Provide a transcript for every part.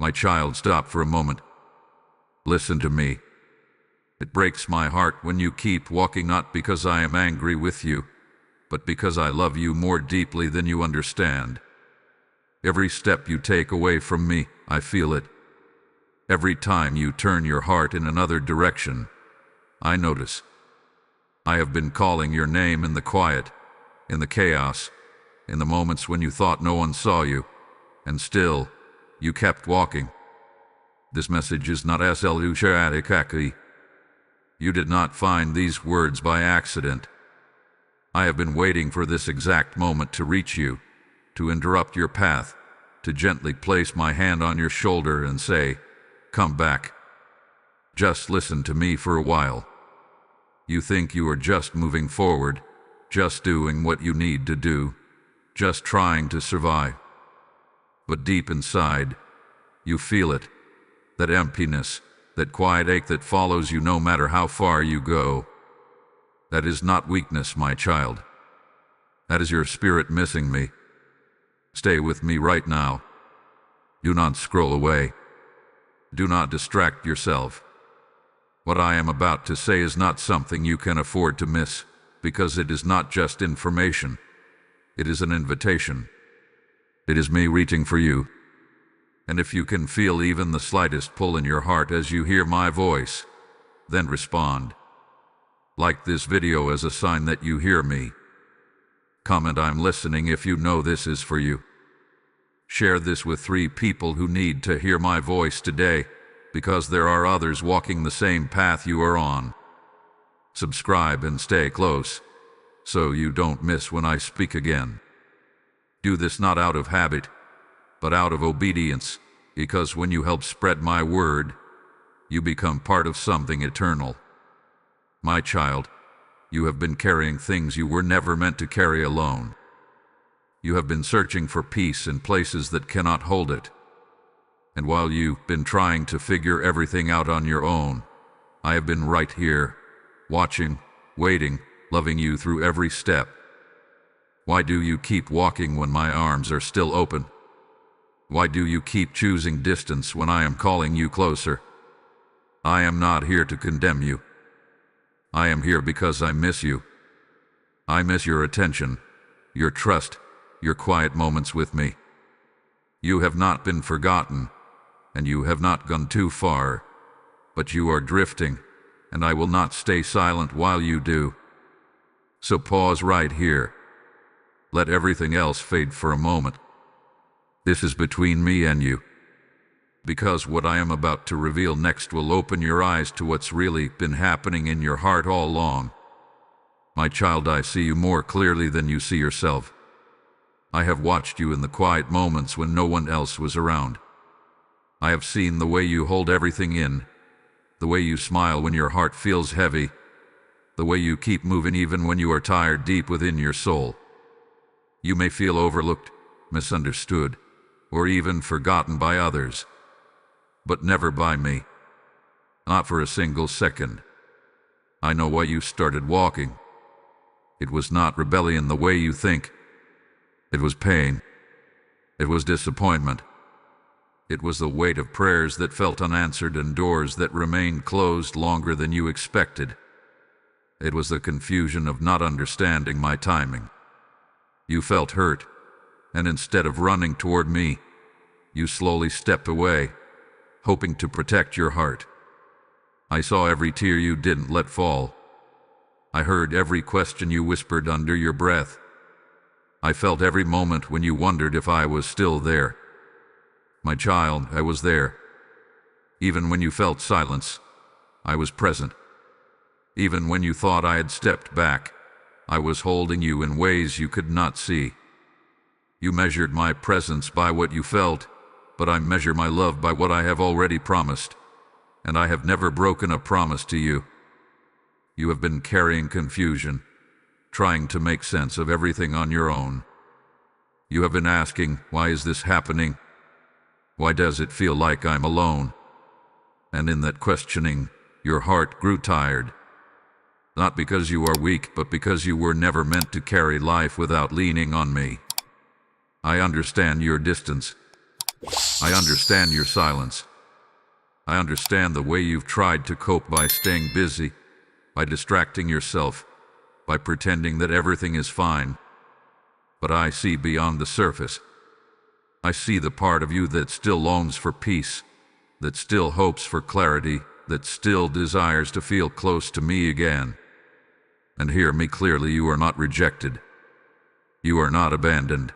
My child, stop for a moment. Listen to me. It breaks my heart when you keep walking, not because I am angry with you, but because I love you more deeply than you understand. Every step you take away from me, I feel it. Every time you turn your heart in another direction, I notice. I have been calling your name in the quiet, in the chaos, in the moments when you thought no one saw you, and still, you kept walking. This message is not SLU. You did not find these words by accident. I have been waiting for this exact moment to reach you, to interrupt your path, to gently place my hand on your shoulder and say, "Come back. Just listen to me for a while." You think you are just moving forward, just doing what you need to do, just trying to survive. But deep inside, you feel it, that emptiness, that quiet ache that follows you no matter how far you go. That is not weakness, my child. That is your spirit missing me. Stay with me right now. Do not scroll away. Do not distract yourself. What I am about to say is not something you can afford to miss, because it is not just information. It is an invitation. It is me reaching for you. And if you can feel even the slightest pull in your heart as you hear my voice, then respond. Like this video as a sign that you hear me. Comment "I'm listening" if you know this is for you. Share this with 3 people who need to hear my voice today, because there are others walking the same path you are on. Subscribe and stay close, so you don't miss when I speak again. Do this not out of habit, but out of obedience, because when you help spread my word, you become part of something eternal. My child, you have been carrying things you were never meant to carry alone. You have been searching for peace in places that cannot hold it. And while you've been trying to figure everything out on your own, I have been right here, watching, waiting, loving you through every step. Why do you keep walking when my arms are still open? Why do you keep choosing distance when I am calling you closer? I am not here to condemn you. I am here because I miss you. I miss your attention, your trust, your quiet moments with me. You have not been forgotten, and you have not gone too far, but you are drifting, and I will not stay silent while you do. So pause right here. Let everything else fade for a moment. This is between me and you. Because what I am about to reveal next will open your eyes to what's really been happening in your heart all along. My child, I see you more clearly than you see yourself. I have watched you in the quiet moments when no one else was around. I have seen the way you hold everything in, the way you smile when your heart feels heavy, the way you keep moving even when you are tired deep within your soul. You may feel overlooked, misunderstood, or even forgotten by others. But never by me. Not for a single second. I know why you started walking. It was not rebellion the way you think. It was pain. It was disappointment. It was the weight of prayers that felt unanswered and doors that remained closed longer than you expected. It was the confusion of not understanding my timing. You felt hurt, and instead of running toward me, you slowly stepped away, hoping to protect your heart. I saw every tear you didn't let fall. I heard every question you whispered under your breath. I felt every moment when you wondered if I was still there. My child, I was there. Even when you felt silence, I was present. Even when you thought I had stepped back, I was holding you in ways you could not see. You measured my presence by what you felt, but I measure my love by what I have already promised, and I have never broken a promise to you. You have been carrying confusion, trying to make sense of everything on your own. You have been asking, why is this happening? Why does it feel like I'm alone? And in that questioning, your heart grew tired. Not because you are weak, but because you were never meant to carry life without leaning on me. I understand your distance. I understand your silence. I understand the way you've tried to cope by staying busy, by distracting yourself, by pretending that everything is fine. But I see beyond the surface. I see the part of you that still longs for peace, that still hopes for clarity, that still desires to feel close to me again. And hear me clearly, you are not rejected. You are not abandoned.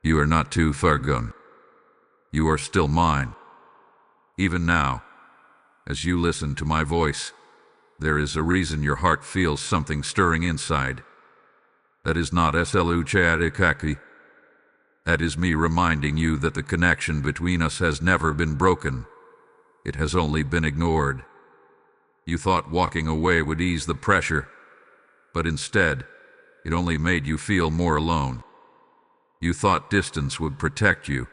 You are not too far gone. You are still mine. Even now, as you listen to my voice, there is a reason your heart feels something stirring inside. That is not sluchadikaki. That is me reminding you that the connection between us has never been broken. It has only been ignored. You thought walking away would ease the pressure, but instead, it only made you feel more alone. You thought distance would protect you,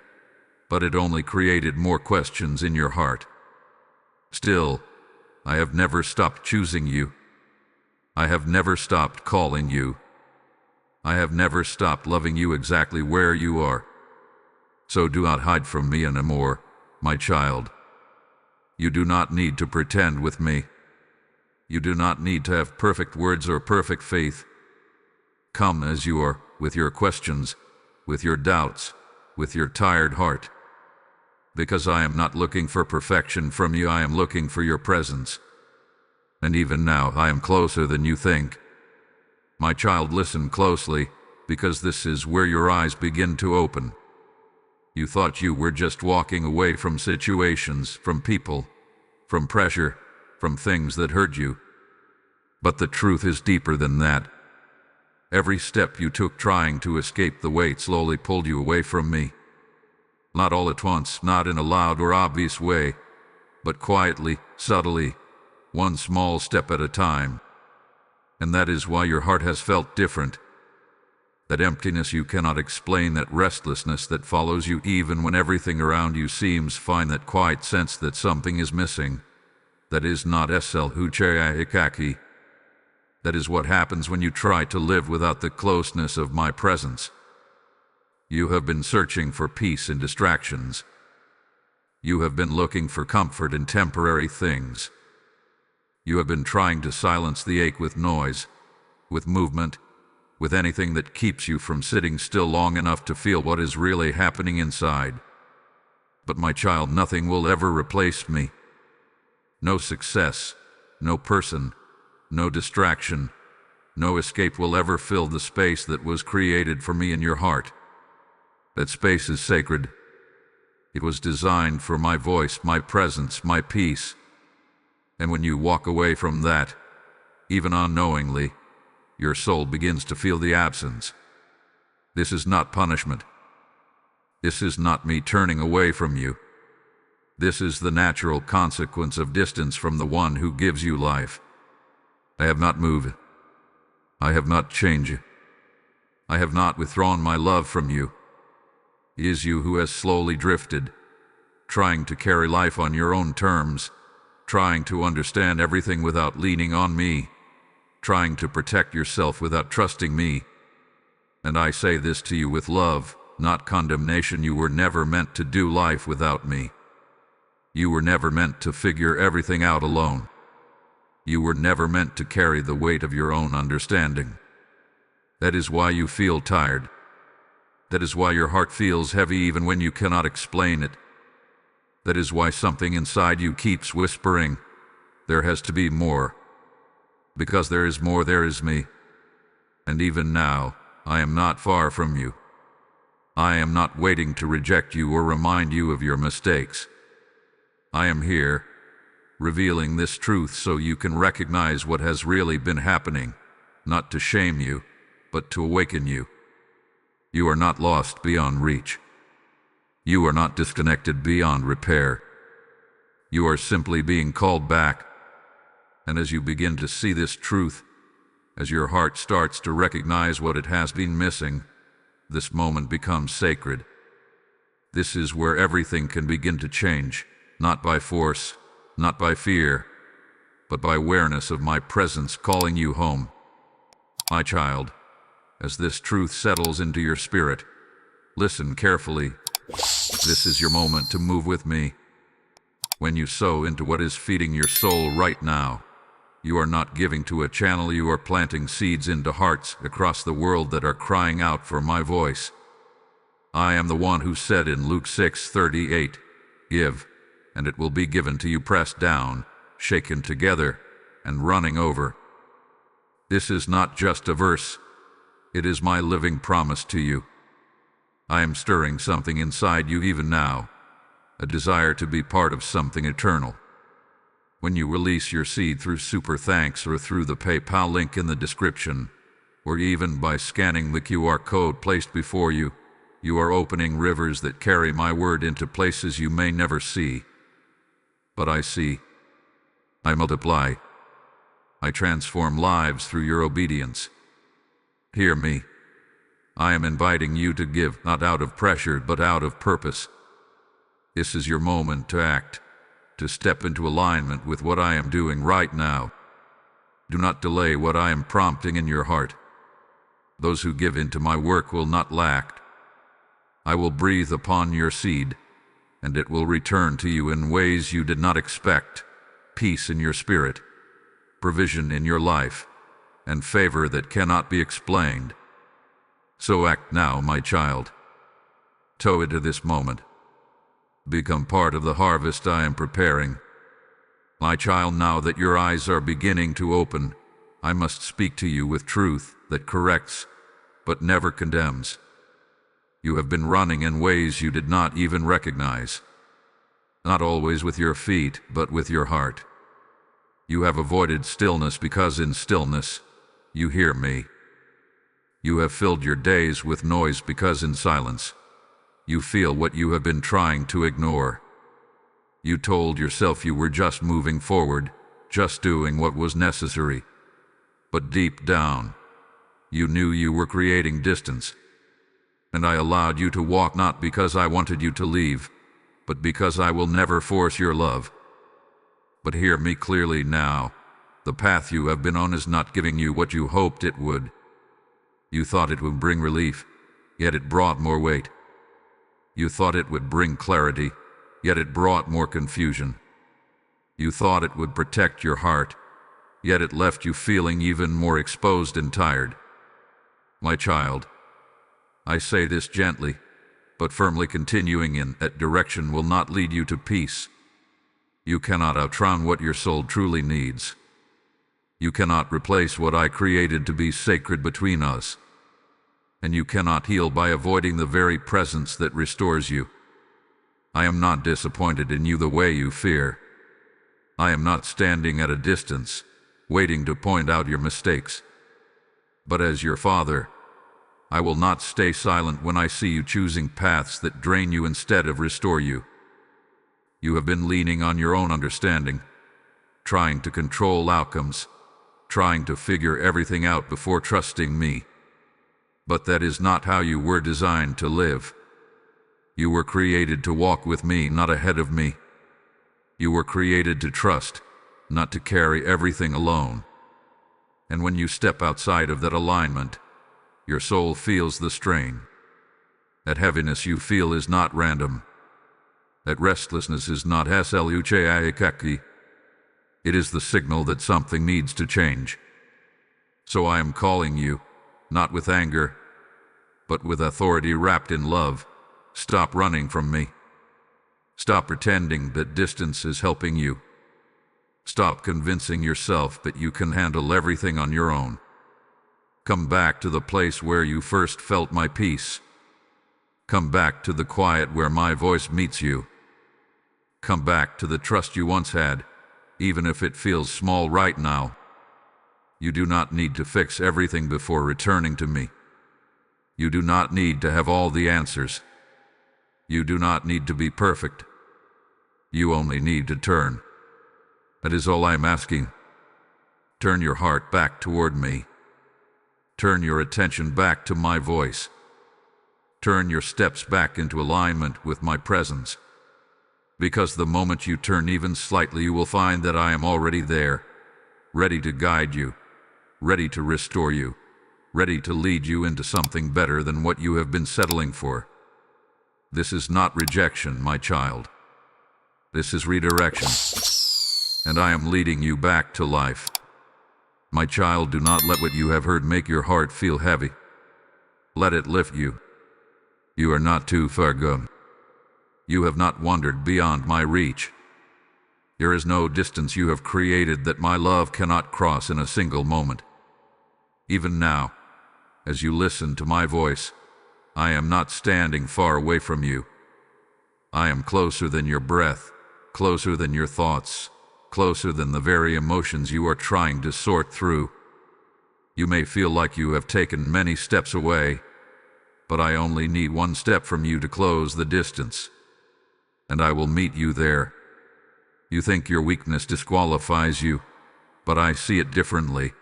but it only created more questions in your heart. Still, I have never stopped choosing you. I have never stopped calling you. I have never stopped loving you exactly where you are. So do not hide from me anymore, my child. You do not need to pretend with me. You do not need to have perfect words or perfect faith. Come as you are, with your questions, with your doubts, with your tired heart. Because I am not looking for perfection from you, I am looking for your presence. And even now, I am closer than you think. My child, listen closely, because this is where your eyes begin to open. You thought you were just walking away from situations, from people, from pressure, from things that hurt you. But the truth is deeper than that. Every step you took trying to escape the weight slowly pulled you away from me. Not all at once, not in a loud or obvious way, but quietly, subtly, one small step at a time. And that is why your heart has felt different. That emptiness you cannot explain, that restlessness that follows you even when everything around you seems fine, that quiet sense that something is missing. That is not sluchadikaki. That is what happens when you try to live without the closeness of my presence. You have been searching for peace in distractions. You have been looking for comfort in temporary things. You have been trying to silence the ache with noise, with movement, with anything that keeps you from sitting still long enough to feel what is really happening inside. But my child, nothing will ever replace me. No success, no person, no distraction, no escape will ever fill the space that was created for me in your heart. That space is sacred. It was designed for my voice, my presence, my peace. And when you walk away from that, even unknowingly, your soul begins to feel the absence. This is not punishment. This is not me turning away from you. This is the natural consequence of distance from the one who gives you life. I have not moved. I have not changed. I have not withdrawn my love from you. It is you who has slowly drifted, trying to carry life on your own terms, trying to understand everything without leaning on me, trying to protect yourself without trusting me. And I say this to you with love, not condemnation. You were never meant to do life without me. You were never meant to figure everything out alone. You were never meant to carry the weight of your own understanding. That is why you feel tired. That is why your heart feels heavy even when you cannot explain it. That is why something inside you keeps whispering, there has to be more. Because there is more, there is me. And even now, I am not far from you. I am not waiting to reject you or remind you of your mistakes. I am here, revealing this truth so you can recognize what has really been happening, not to shame you, but to awaken you. You are not lost beyond reach. You are not disconnected beyond repair. You are simply being called back. And as you begin to see this truth, as your heart starts to recognize what it has been missing, this moment becomes sacred. This is where everything can begin to change, not by force, not by fear, but by awareness of my presence calling you home. My child, as this truth settles into your spirit, listen carefully. This is your moment to move with me. When you sow into what is feeding your soul right now, you are not giving to a channel, you are planting seeds into hearts across the world that are crying out for my voice. I am the one who said in Luke 6:38, "Give, and it will be given to you, pressed down, shaken together, and running over." This is not just a verse. It is my living promise to you. I am stirring something inside you even now, a desire to be part of something eternal. When you release your seed through Super Thanks or through the PayPal link in the description, or even by scanning the QR code placed before you, you are opening rivers that carry my word into places you may never see. But I see. I multiply. I transform lives through your obedience. Hear me. I am inviting you to give, not out of pressure, but out of purpose. This is your moment to act, to step into alignment with what I am doing right now. Do not delay what I am prompting in your heart. Those who give into my work will not lack. I will breathe upon your seed, and it will return to you in ways you did not expect. Peace in your spirit, provision in your life, and favor that cannot be explained. So act now, my child. Sow into this moment. Become part of the harvest I am preparing. My child, now that your eyes are beginning to open, I must speak to you with truth that corrects, but never condemns. You have been running in ways you did not even recognize. Not always with your feet, but with your heart. You have avoided stillness because in stillness, you hear me. You have filled your days with noise because in silence, you feel what you have been trying to ignore. You told yourself you were just moving forward, just doing what was necessary. But deep down, you knew you were creating distance. And I allowed you to walk not because I wanted you to leave, but because I will never force your love. But hear me clearly now. The path you have been on is not giving you what you hoped it would. You thought it would bring relief, yet it brought more weight. You thought it would bring clarity, yet it brought more confusion. You thought it would protect your heart, yet it left you feeling even more exposed and tired. My child, I say this gently, but firmly. Continuing in that direction will not lead you to peace. You cannot outrun what your soul truly needs. You cannot replace what I created to be sacred between us. And you cannot heal by avoiding the very presence that restores you. I am not disappointed in you the way you fear. I am not standing at a distance, waiting to point out your mistakes. But as your father, I will not stay silent when I see you choosing paths that drain you instead of restore you. You have been leaning on your own understanding, trying to control outcomes, trying to figure everything out before trusting me. But that is not how you were designed to live. You were created to walk with me, not ahead of me. You were created to trust, not to carry everything alone. And when you step outside of that alignment, your soul feels the strain. That heaviness you feel is not random. That restlessness is not sluchaiakaki. It is the signal that something needs to change. So I am calling you, not with anger, but with authority wrapped in love. Stop running from me. Stop pretending that distance is helping you. Stop convincing yourself that you can handle everything on your own. Come back to the place where you first felt my peace. Come back to the quiet where my voice meets you. Come back to the trust you once had, even if it feels small right now. You do not need to fix everything before returning to me. You do not need to have all the answers. You do not need to be perfect. You only need to turn. That is all I am asking. Turn your heart back toward me. Turn your attention back to my voice. Turn your steps back into alignment with my presence. Because the moment you turn even slightly, you will find that I am already there, ready to guide you, ready to restore you, ready to lead you into something better than what you have been settling for. This is not rejection, my child. This is redirection, and I am leading you back to life. My child, do not let what you have heard make your heart feel heavy. Let it lift you. You are not too far gone. You have not wandered beyond my reach. There is no distance you have created that my love cannot cross in a single moment. Even now, as you listen to my voice, I am not standing far away from you. I am closer than your breath, closer than your thoughts, closer than the very emotions you are trying to sort through. You may feel like you have taken many steps away, but I only need one step from you to close the distance, and I will meet you there. You think your weakness disqualifies you, but I see it differently.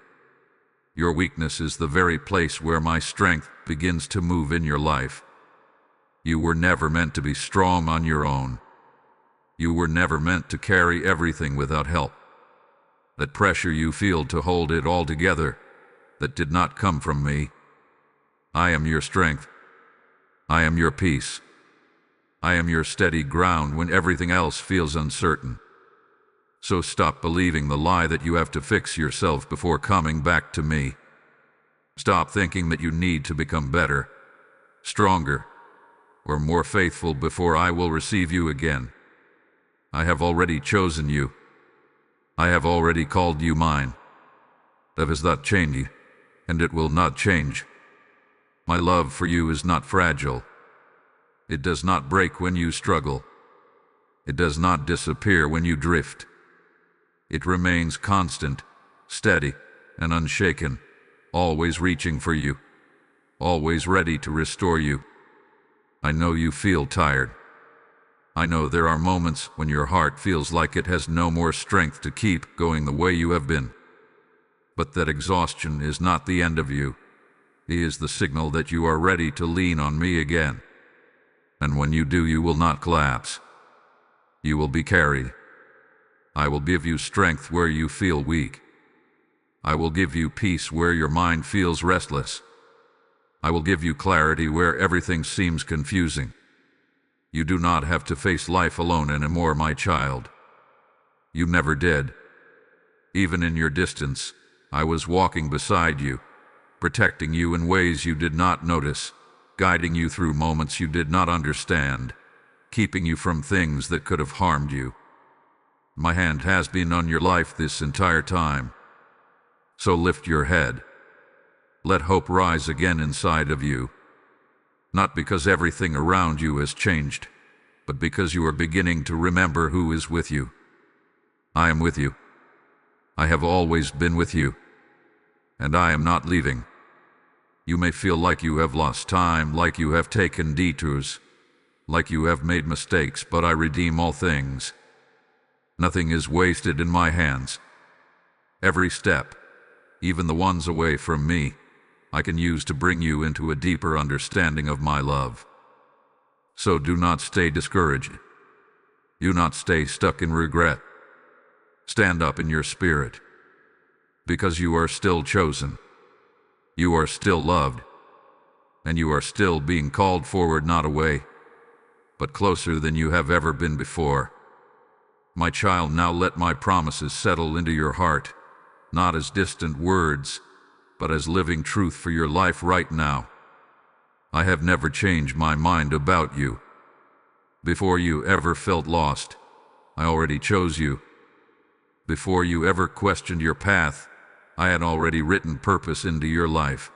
Your weakness is the very place where my strength begins to move in your life. You were never meant to be strong on your own. You were never meant to carry everything without help. That pressure you feel to hold it all together, that did not come from me. I am your strength. I am your peace. I am your steady ground when everything else feels uncertain. So stop believing the lie that you have to fix yourself before coming back to me. Stop thinking that you need to become better, stronger, or more faithful before I will receive you again. I have already chosen you. I have already called you mine. That is not changing, and it will not change. My love for you is not fragile. It does not break when you struggle. It does not disappear when you drift. It remains constant, steady, and unshaken, always reaching for you, always ready to restore you. I know you feel tired. I know there are moments when your heart feels like it has no more strength to keep going the way you have been. But that exhaustion is not the end of you. It is the signal that you are ready to lean on me again. And when you do, you will not collapse. You will be carried. I will give you strength where you feel weak. I will give you peace where your mind feels restless. I will give you clarity where everything seems confusing. You do not have to face life alone anymore, my child. You never did. Even in your distance, I was walking beside you, protecting you in ways you did not notice, guiding you through moments you did not understand, keeping you from things that could have harmed you. My hand has been on your life this entire time. So lift your head. Let hope rise again inside of you. Not because everything around you has changed, but because you are beginning to remember who is with you. I am with you. I have always been with you. And I am not leaving. You may feel like you have lost time, like you have taken detours, like you have made mistakes, but I redeem all things. Nothing is wasted in my hands. Every step, even the ones away from me, I can use to bring you into a deeper understanding of my love. So do not stay discouraged. Do not stay stuck in regret. Stand up in your spirit, because you are still chosen. You are still loved, and you are still being called forward, not away, but closer than you have ever been before. My child, now let my promises settle into your heart, not as distant words, but as living truth for your life right now. I have never changed my mind about you. Before you ever felt lost, I already chose you. Before you ever questioned your path, I had already written purpose into your life.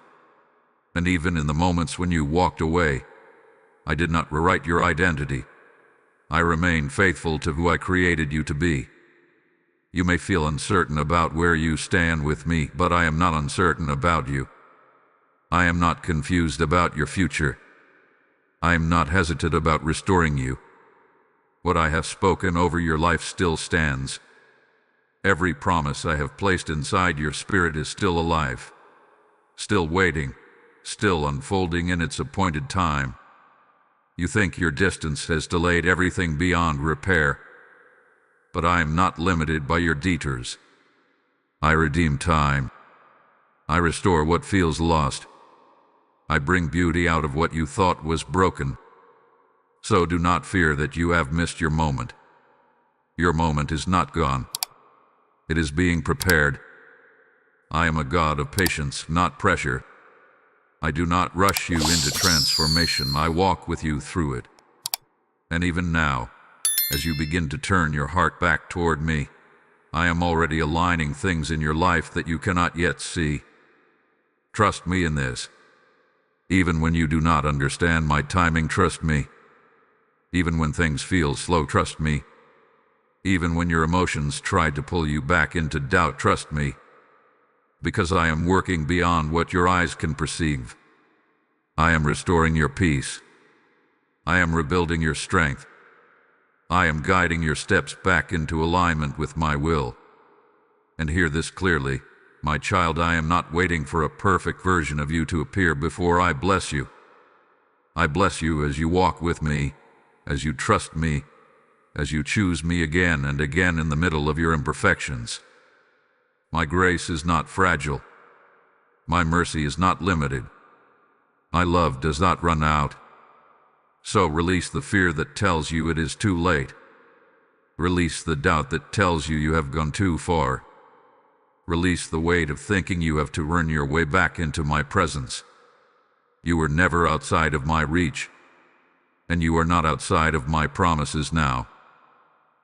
And even in the moments when you walked away, I did not rewrite your identity. I remain faithful to who I created you to be. You may feel uncertain about where you stand with me, but I am not uncertain about you. I am not confused about your future. I am not hesitant about restoring you. What I have spoken over your life still stands. Every promise I have placed inside your spirit is still alive, still waiting, still unfolding in its appointed time. You think your distance has delayed everything beyond repair, but I am not limited by your detours. I redeem time. I restore what feels lost. I bring beauty out of what you thought was broken. So do not fear that you have missed your moment. Your moment is not gone. It is being prepared. I am a God of patience, not pressure. I do not rush you into transformation. I walk with you through it. And even now, as you begin to turn your heart back toward me, I am already aligning things in your life that you cannot yet see. Trust me in this. Even when you do not understand my timing, trust me. Even when things feel slow, trust me. Even when your emotions try to pull you back into doubt, trust me. Because I am working beyond what your eyes can perceive. I am restoring your peace. I am rebuilding your strength. I am guiding your steps back into alignment with my will. And hear this clearly, my child, I am not waiting for a perfect version of you to appear before I bless you. I bless you as you walk with me, as you trust me, as you choose me again and again in the middle of your imperfections. My grace is not fragile. My mercy is not limited. My love does not run out. So release the fear that tells you it is too late. Release the doubt that tells you you have gone too far. Release the weight of thinking you have to earn your way back into my presence. You were never outside of my reach, and you are not outside of my promises now.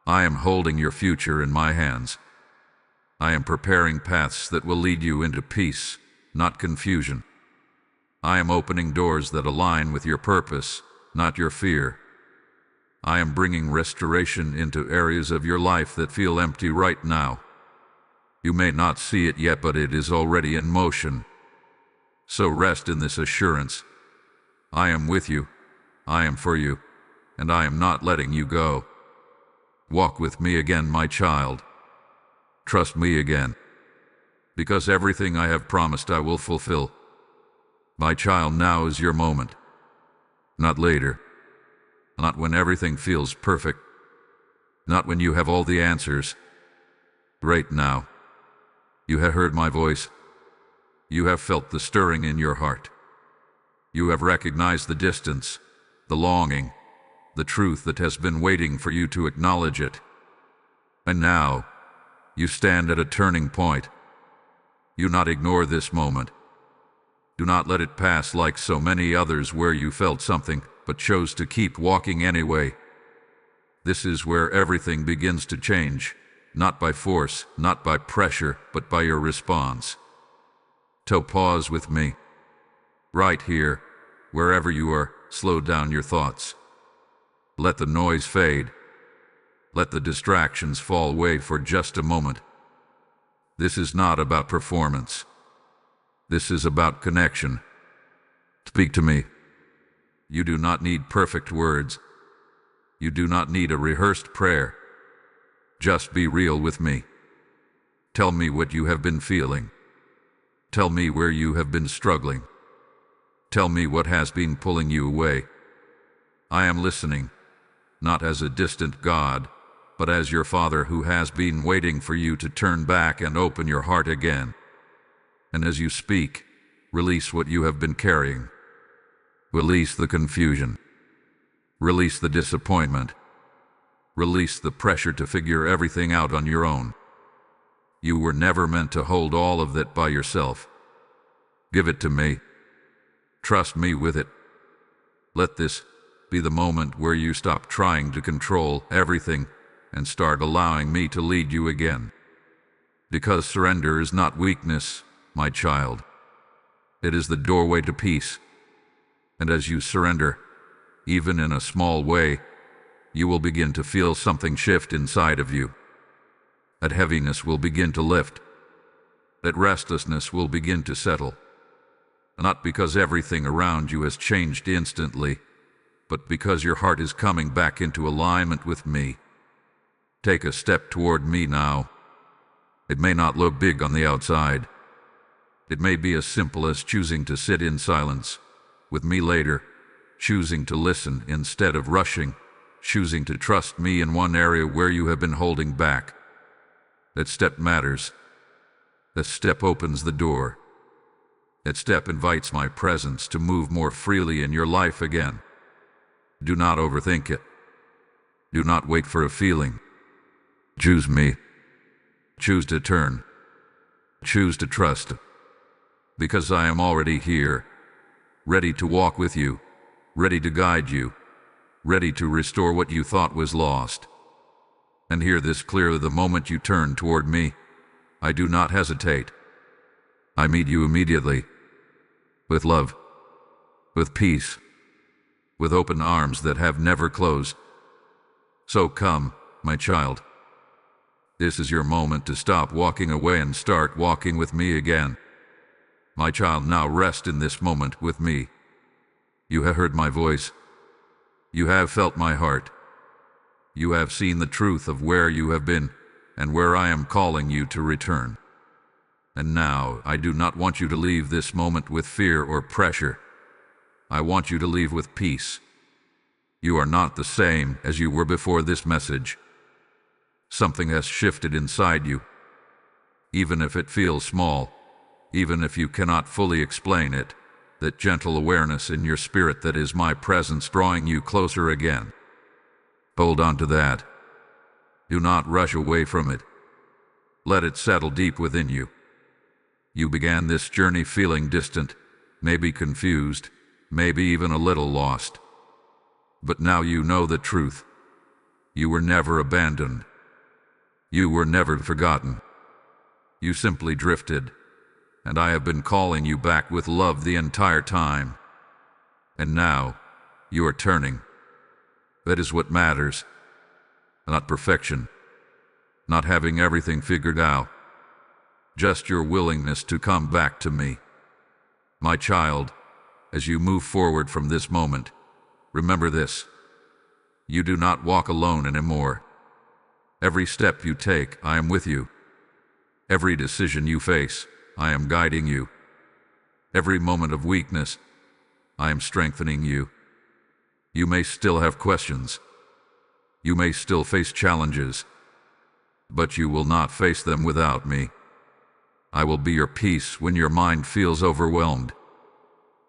I am holding your future in my hands. I am preparing paths that will lead you into peace, not confusion. I am opening doors that align with your purpose, not your fear. I am bringing restoration into areas of your life that feel empty right now. You may not see it yet, but it is already in motion. So rest in this assurance. I am with you, I am for you, and I am not letting you go. Walk with me again, my child. Trust me again, because everything I have promised I will fulfill. My child, now is your moment. Not later. Not when everything feels perfect. Not when you have all the answers. Right now. You have heard my voice. You have felt the stirring in your heart. You have recognized the distance, the longing, the truth that has been waiting for you to acknowledge it. And now, you stand at a turning point. Do not ignore this moment. Do not let it pass like so many others where you felt something but chose to keep walking anyway. This is where everything begins to change, not by force, not by pressure, but by your response. So pause with me. Right here, wherever you are, slow down your thoughts. Let the noise fade. Let the distractions fall away for just a moment. This is not about performance. This is about connection. Speak to me. You do not need perfect words. You do not need a rehearsed prayer. Just be real with me. Tell me what you have been feeling. Tell me where you have been struggling. Tell me what has been pulling you away. I am listening, not as a distant God, but as your Father who has been waiting for you to turn back and open your heart again. And as you speak, release what you have been carrying. Release the confusion. Release the disappointment. Release the pressure to figure everything out on your own. You were never meant to hold all of that by yourself. Give it to me. Trust me with it. Let this be the moment where you stop trying to control everything and start allowing me to lead you again. Because surrender is not weakness, my child. It is the doorway to peace. And as you surrender, even in a small way, you will begin to feel something shift inside of you. That heaviness will begin to lift. That restlessness will begin to settle. Not because everything around you has changed instantly, but because your heart is coming back into alignment with me. Take a step toward me now. It may not look big on the outside. It may be as simple as choosing to sit in silence with me later, choosing to listen instead of rushing, choosing to trust me in one area where you have been holding back. That step matters. That step opens the door. That step invites my presence to move more freely in your life again. Do not overthink it. Do not wait for a feeling. Choose me. Choose to turn. Choose to trust. Because I am already here, ready to walk with you, ready to guide you, ready to restore what you thought was lost. And hear this clearly: the moment you turn toward me, I do not hesitate. I meet you immediately, with love, with peace, with open arms that have never closed. So come, my child. This is your moment to stop walking away and start walking with me again. My child, now rest in this moment with me. You have heard my voice. You have felt my heart. You have seen the truth of where you have been and where I am calling you to return. And now, I do not want you to leave this moment with fear or pressure. I want you to leave with peace. You are not the same as you were before this message. Something has shifted inside you. Even if it feels small, even if you cannot fully explain it, that gentle awareness in your spirit that is my presence drawing you closer again. Hold on to that. Do not rush away from it. Let it settle deep within you. You began this journey feeling distant, maybe confused, maybe even a little lost. But now you know the truth. You were never abandoned. You were never forgotten. You simply drifted, and I have been calling you back with love the entire time. And now, you are turning. That is what matters. Not perfection. Not having everything figured out. Just your willingness to come back to me. My child, as you move forward from this moment, remember this. You do not walk alone anymore. Every step you take, I am with you. Every decision you face, I am guiding you. Every moment of weakness, I am strengthening you. You may still have questions. You may still face challenges, but you will not face them without me. I will be your peace when your mind feels overwhelmed.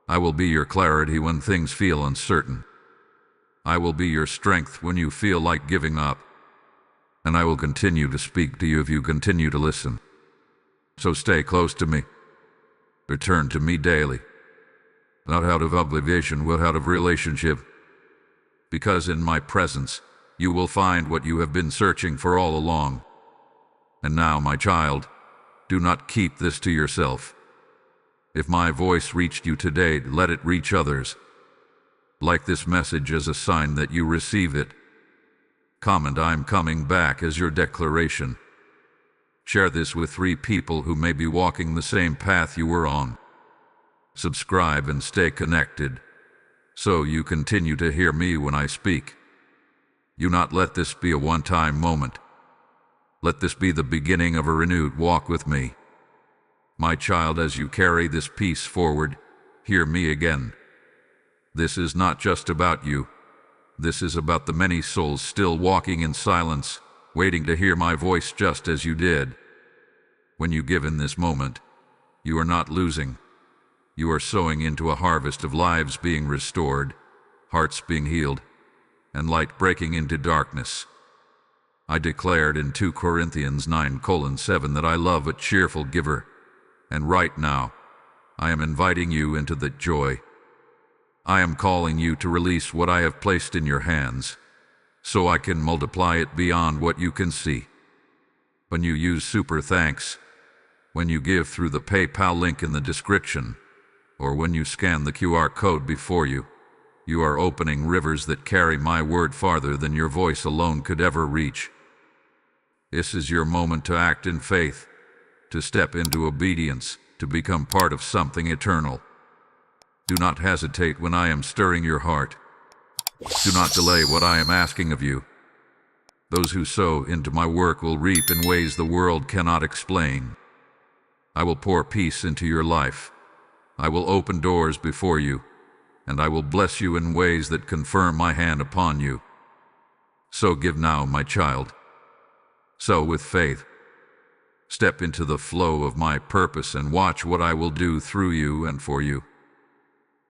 I will be your clarity when things feel uncertain. I will be your strength when you feel like giving up. And I will continue to speak to you if you continue to listen. So stay close to me. Return to me daily. Not out of obligation, but out of relationship. Because in my presence, you will find what you have been searching for all along. And now, my child, do not keep this to yourself. If my voice reached you today, let it reach others. Like this message as a sign that you receive it. Comment "I'm coming back" as your declaration. Share this with 3 people who may be walking the same path you were on. Subscribe and stay connected, so you continue to hear me when I speak. Do not let this be a one-time moment. Let this be the beginning of a renewed walk with me. My child, as you carry this peace forward, hear me again. This is not just about you. This is about the many souls still walking in silence, waiting to hear my voice just as you did. When you give in this moment, you are not losing. You are sowing into a harvest of lives being restored, hearts being healed, and light breaking into darkness. I declared in 2 Corinthians 9:7 that I love a cheerful giver, and right now, I am inviting you into that joy. I am calling you to release what I have placed in your hands, so I can multiply it beyond what you can see. When you use super thanks, when you give through the PayPal link in the description, or when you scan the QR code before you, you are opening rivers that carry my word farther than your voice alone could ever reach. This is your moment to act in faith, to step into obedience, to become part of something eternal. Do not hesitate when I am stirring your heart. Do not delay what I am asking of you. Those who sow into my work will reap in ways the world cannot explain. I will pour peace into your life. I will open doors before you, and I will bless you in ways that confirm my hand upon you. So give now, my child. So with faith, step into the flow of my purpose and watch what I will do through you and for you.